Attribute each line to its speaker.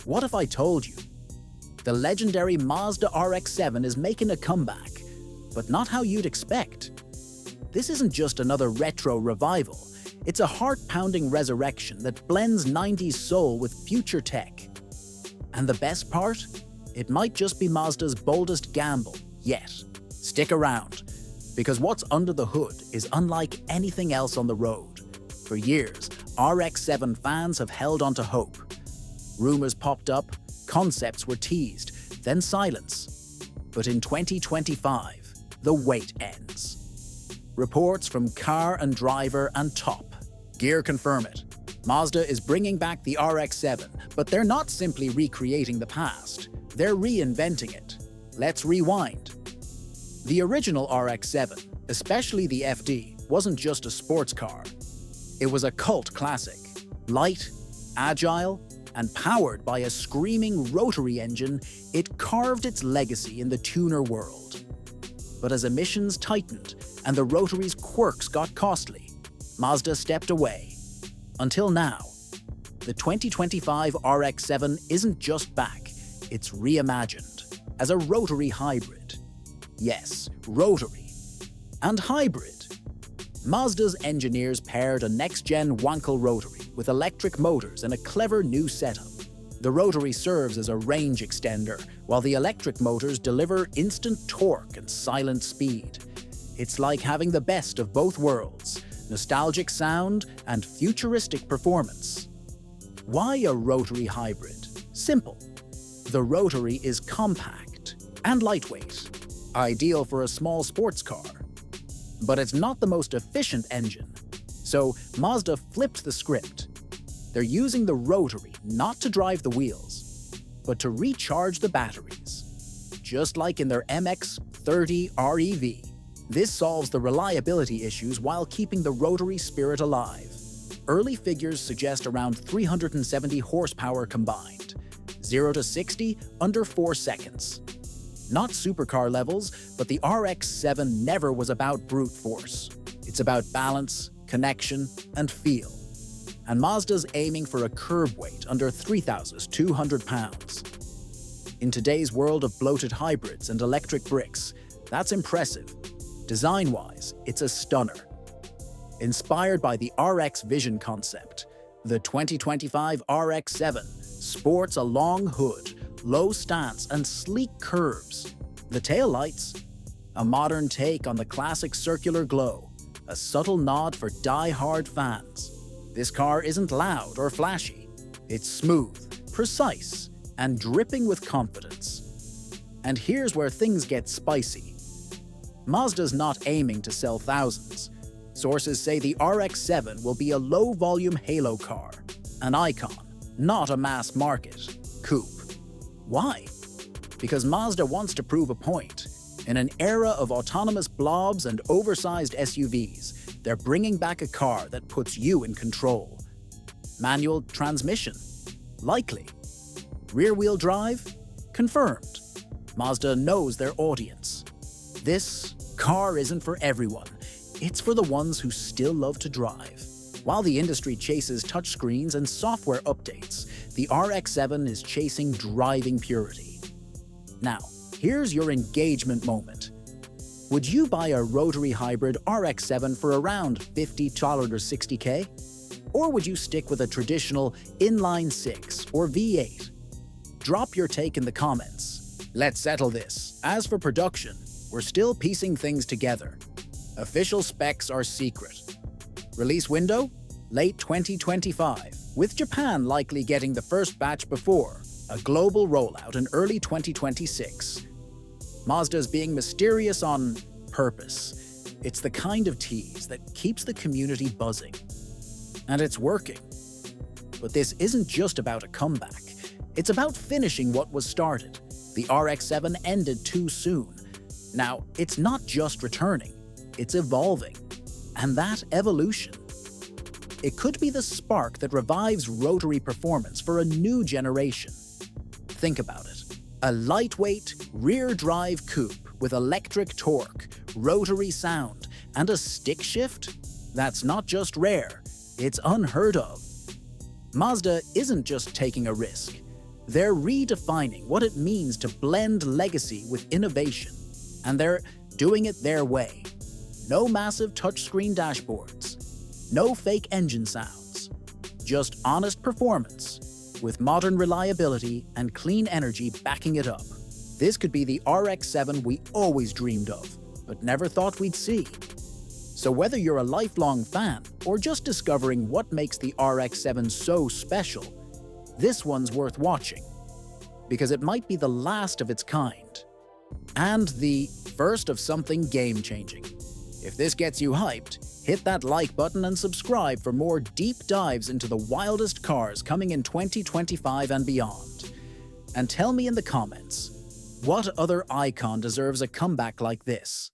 Speaker 1: What if I told you? The legendary Mazda RX-7 is making a comeback, but not how you'd expect. This isn't just another retro revival, it's a heart-pounding resurrection that blends 90s soul with future tech. And the best part? It might just be Mazda's boldest gamble yet. Stick around, because what's under the hood is unlike anything else on the road. For years, RX-7 fans have held onto hope. Rumors popped up, concepts were teased, then silence. But in 2025, the wait ends. Reports from Car and Driver and Top Gear confirm it. Mazda is bringing back the RX-7, but they're not simply recreating the past. They're reinventing it. Let's rewind. The original RX-7, especially the FD, wasn't just a sports car. It was a cult classic. Light, agile, and powered by a screaming rotary engine, it carved its legacy in the tuner world. But as emissions tightened and the rotary's quirks got costly, Mazda stepped away. Until now, the 2025 RX-7 isn't just back, it's reimagined as a rotary hybrid. Yes, rotary. And hybrid. Mazda's engineers paired a next-gen Wankel rotary with electric motors and a clever new setup. The rotary serves as a range extender, while the electric motors deliver instant torque and silent speed. It's like having the best of both worlds, nostalgic sound and futuristic performance. Why a rotary hybrid? Simple. The rotary is compact and lightweight, ideal for a small sports car. But it's not the most efficient engine, so Mazda flipped the script. They're using the rotary not to drive the wheels, but to recharge the batteries. Just like in their MX-30 REV, this solves the reliability issues while keeping the rotary spirit alive. Early figures suggest around 370 horsepower combined, 0 to 60 under 4 seconds. Not supercar levels, but the RX-7 never was about brute force. It's about balance, connection, and feel. And Mazda's aiming for a curb weight under 3,200 pounds. In today's world of bloated hybrids and electric bricks, that's impressive. Design-wise, it's a stunner. Inspired by the RX Vision concept, the 2025 RX-7 sports a long hood, low stance, and sleek curves. The taillights, a modern take on the classic circular glow, a subtle nod for die-hard fans. This car isn't loud or flashy. It's smooth, precise, and dripping with confidence. And here's where things get spicy. Mazda's not aiming to sell thousands. Sources say the RX-7 will be a low-volume halo car, an icon, not a mass-market coupe. Why? Because Mazda wants to prove a point. In an era of autonomous blobs and oversized SUVs, they're bringing back a car that puts you in control. Manual transmission? Likely. Rear-wheel drive? Confirmed. Mazda knows their audience. This car isn't for everyone. It's for the ones who still love to drive. While the industry chases touchscreens and software updates, the RX-7 is chasing driving purity. Now, here's your engagement moment. Would you buy a rotary hybrid RX-7 for around $50 or $60K? Or would you stick with a traditional inline-6 or V8? Drop your take in the comments. Let's settle this. As for production, we're still piecing things together. Official specs are secret. Release window? Late 2025, with Japan likely getting the first batch before a global rollout in early 2026. Mazda's being mysterious on purpose. It's the kind of tease that keeps the community buzzing. And it's working. But this isn't just about a comeback. It's about finishing what was started. The RX-7 ended too soon. Now, it's not just returning, it's evolving. And that evolution, it could be the spark that revives rotary performance for a new generation. Think about it. A lightweight, rear-drive coupe with electric torque, rotary sound, and a stick shift? That's not just rare, it's unheard of. Mazda isn't just taking a risk. They're redefining what it means to blend legacy with innovation, and they're doing it their way. No massive touchscreen dashboards, no fake engine sounds, just honest performance with modern reliability and clean energy backing it up. This could be the RX-7 we always dreamed of, but never thought we'd see. So whether you're a lifelong fan or just discovering what makes the RX-7 so special, this one's worth watching, because it might be the last of its kind, and the first of something game-changing. If this gets you hyped, hit that like button and subscribe for more deep dives into the wildest cars coming in 2025 and beyond. And tell me in the comments, what other icon deserves a comeback like this?